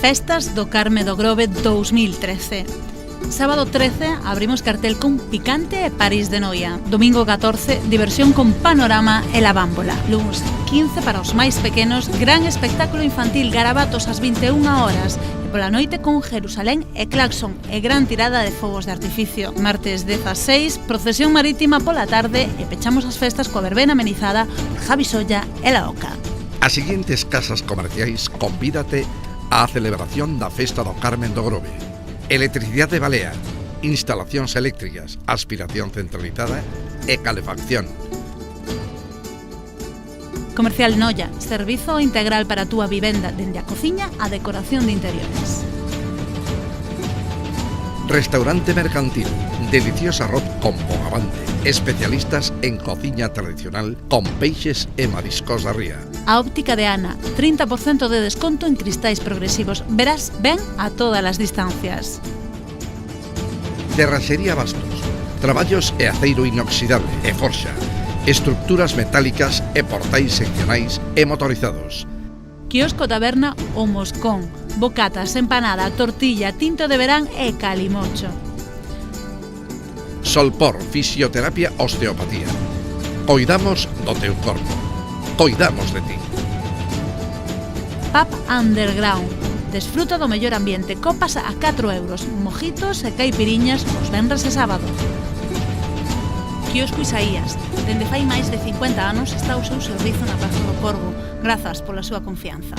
Festas do Carme do Grove 2013. Sábado 13 abrimos cartel con Picante e París de Noia. Domingo 14, diversión con Panorama e La Bámbola. Luns 15 para os máis pequenos, gran espectáculo infantil Garabatos ás 21 horas. E pola noite con Jerusalén e Claxon e gran tirada de fogos de artificio. Martes 16, procesión marítima pola tarde e pechamos as festas coa verbena amenizada por Javi Solla e La Oca. As seguintes casas comerciais convídate á celebración da Festa do Carmen do Grove. Electricidade Balea, instalacións eléctricas, aspiración centralizada e calefacción. Comercial Noia, servizo integral para a túa vivenda dende a cociña á decoración de interiores. Restaurante Mercantil, delicioso arroz con bogavante, especialistas en cociña tradicional con peixes e mariscos da ría. A óptica de Ana, 30% de desconto en cristais progresivos. Verás ben a todas as distancias. Terraxería Bastos, traballos e aceiro inoxidable e forxa, estructuras metálicas e portais seccionais e motorizados. Quiosco Taberna O Moscón, bocatas, empanada, tortilla, tinto de verán e calimocho. Solpor, fisioterapia, osteopatía. Coidamos do teu corpo. Coidamos de ti. Pub Underground. Desfruta do mellor ambiente. Copas a 4 euros. Mojitos e caipiriñas os venres e sábado. Quiosco Isaías. Dende fai máis de 50 anos está ao seu servizo na Praza do Corvo. Grazas pola súa confianza.